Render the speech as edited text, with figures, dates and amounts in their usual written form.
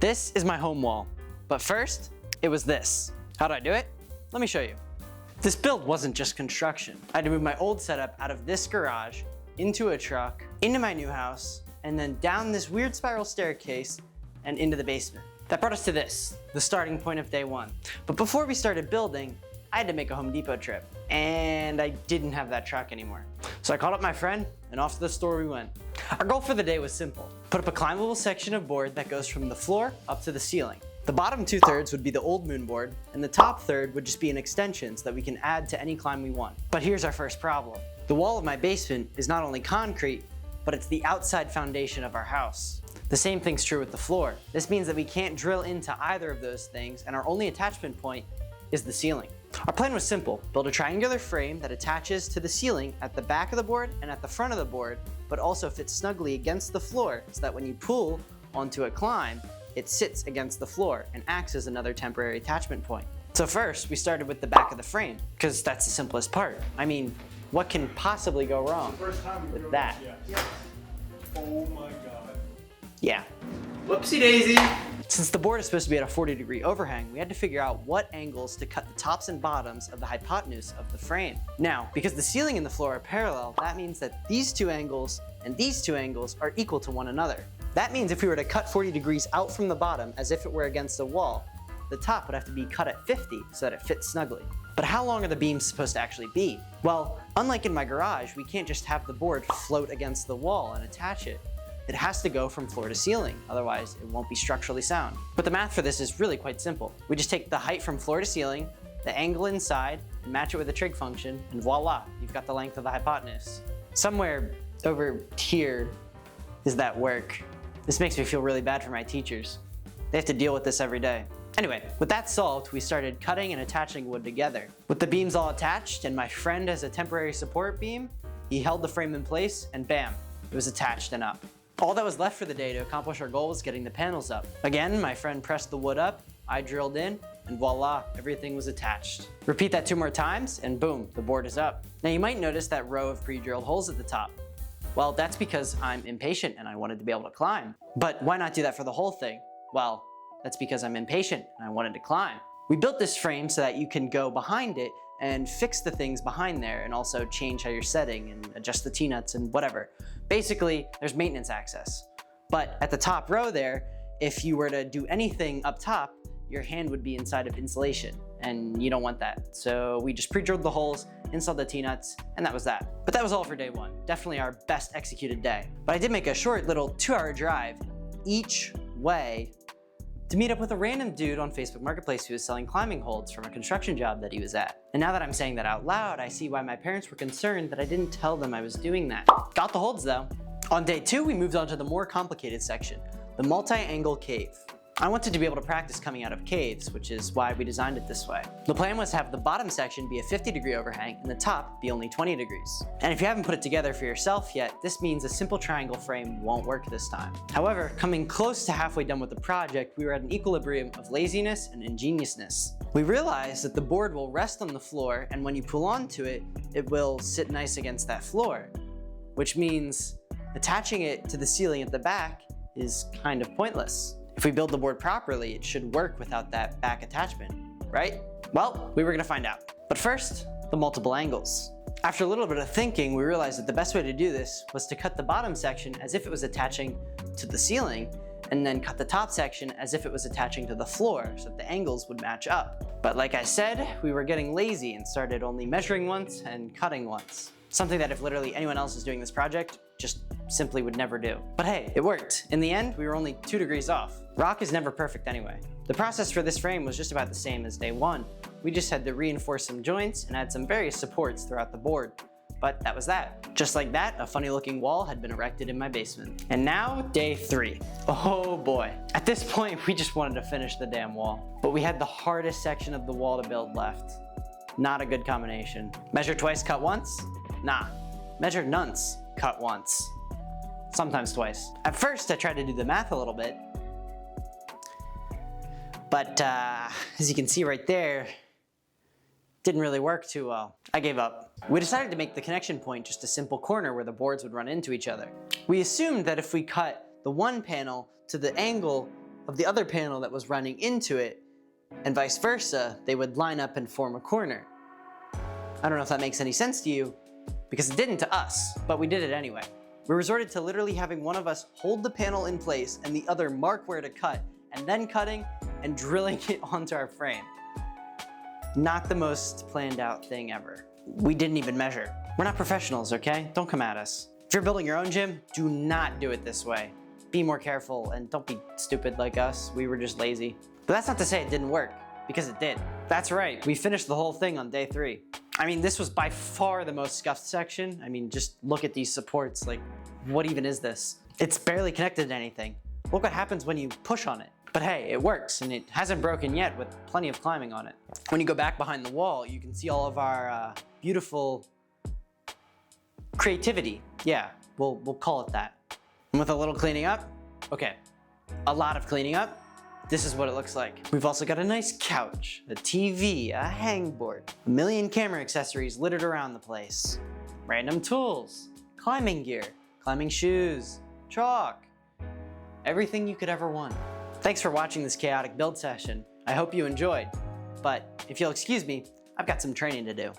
This is my home wall, but first, it was this. How'd I do it? Let me show you. This build wasn't just construction. I had to move my old setup out of this garage, into a truck, into my new house, and then down this weird spiral staircase and into the basement. That brought us to this, the starting point of day one. But before we started building, I had to make a Home Depot trip, and I didn't have that truck anymore. So I called up my friend, and off to the store we went. Our goal for the day was simple. Put up a climbable section of board that goes from the floor up to the ceiling. The bottom 2/3 would be the old moon board, and the top third would just be an extension so that we can add to any climb we want. But here's our first problem. The wall of my basement is not only concrete, but it's the outside foundation of our house. The same thing's true with the floor. This means that we can't drill into either of those things, and our only attachment point is the ceiling. Our plan was simple: build a triangular frame that attaches to the ceiling at the back of the board and at the front of the board, but also fits snugly against the floor so that when you pull onto a climb, it sits against the floor and acts as another temporary attachment point. So first, we started with the back of the frame, because that's the simplest part. I mean, what can possibly go wrong with that? Yeah. Oh my God. Yeah. Whoopsie daisy. Since the board is supposed to be at a 40-degree overhang, we had to figure out what angles to cut the tops and bottoms of the hypotenuse of the frame. Now, because the ceiling and the floor are parallel, that means that these two angles and these two angles are equal to one another. That means if we were to cut 40 degrees out from the bottom as if it were against a wall, the top would have to be cut at 50 so that it fits snugly. But how long are the beams supposed to actually be? Well, unlike in my garage, we can't just have the board float against the wall and attach it. It has to go from floor to ceiling, otherwise it won't be structurally sound. But the math for this is really quite simple. We just take the height from floor to ceiling, the angle inside, and match it with a trig function, and voila, you've got the length of the hypotenuse. Somewhere over here is that work. This makes me feel really bad for my teachers. They have to deal with this every day. Anyway, with that solved, we started cutting and attaching wood together. With the beams all attached and my friend as a temporary support beam, he held the frame in place and bam, it was attached and up. All that was left for the day to accomplish our goal was getting the panels up. Again, my friend pressed the wood up, I drilled in, and voila, everything was attached. Repeat that 2 more times, and boom, the board is up. Now you might notice that row of pre-drilled holes at the top. Well, that's because I'm impatient and I wanted to be able to climb. But why not do that for the whole thing? Well, that's because I'm impatient and I wanted to climb. We built this frame so that you can go behind it and fix the things behind there and also change how you're setting and adjust the T-nuts and whatever. Basically, there's maintenance access. But at the top row there, if you were to do anything up top, your hand would be inside of insulation and you don't want that. So we just pre-drilled the holes, installed the T-nuts, and that was that. But that was all for day one. Definitely our best executed day. But I did make a short little 2-hour drive each way to meet up with a random dude on Facebook Marketplace who was selling climbing holds from a construction job that he was at. And now that I'm saying that out loud, I see why my parents were concerned that I didn't tell them I was doing that. Got the holds though. On day 2, we moved on to the more complicated section, the multi-angle cave. I wanted to be able to practice coming out of caves, which is why we designed it this way. The plan was to have the bottom section be a 50-degree overhang and the top be only 20 degrees. And if you haven't put it together for yourself yet, this means a simple triangle frame won't work this time. However, coming close to halfway done with the project, we were at an equilibrium of laziness and ingeniousness. We realized that the board will rest on the floor, and when you pull onto it, it will sit nice against that floor, which means attaching it to the ceiling at the back is kind of pointless. If we build the board properly, it should work without that back attachment, right? Well, we were gonna find out. But first, the multiple angles. After a little bit of thinking, we realized that the best way to do this was to cut the bottom section as if it was attaching to the ceiling, and then cut the top section as if it was attaching to the floor so that the angles would match up. But like I said, we were getting lazy and started only measuring once and cutting once. Something that if literally anyone else is doing this project, just simply would never do. But hey, it worked. In the end, we were only 2 degrees off. Rock is never perfect anyway. The process for this frame was just about the same as day 1. We just had to reinforce some joints and add some various supports throughout the board. But that was that. Just like that, a funny looking wall had been erected in my basement. And now, day 3. Oh boy. At this point, we just wanted to finish the damn wall. But we had the hardest section of the wall to build left. Not a good combination. Measure twice, cut once? Nah. Measure nonce, cut once. Sometimes twice. At first, I tried to do the math a little bit. But as you can see right there, didn't really work too well. I gave up. We decided to make the connection point just a simple corner where the boards would run into each other. We assumed that if we cut the one panel to the angle of the other panel that was running into it, and vice versa, they would line up and form a corner. I don't know if that makes any sense to you, because it didn't to us, but we did it anyway. We resorted to literally having one of us hold the panel in place and the other mark where to cut, and then cutting and drilling it onto our frame. Not the most planned out thing ever. We didn't even measure. We're not professionals, okay? Don't come at us. If you're building your own gym, do not do it this way. Be more careful and don't be stupid like us. We were just lazy. But that's not to say it didn't work, because it did. That's right, we finished the whole thing on day 3. I mean, this was by far the most scuffed section. I mean, just look at these supports, like, what even is this? It's barely connected to anything. Look what happens when you push on it. But hey, it works, and it hasn't broken yet with plenty of climbing on it. When you go back behind the wall, you can see all of our beautiful creativity. Yeah, we'll call it that. And with a little cleaning up, okay, a lot of cleaning up, this is what it looks like. We've also got a nice couch, a TV, a hangboard, a million camera accessories littered around the place, random tools, climbing gear, climbing shoes, chalk, everything you could ever want. Thanks for watching this chaotic build session. I hope you enjoyed, but if you'll excuse me, I've got some training to do.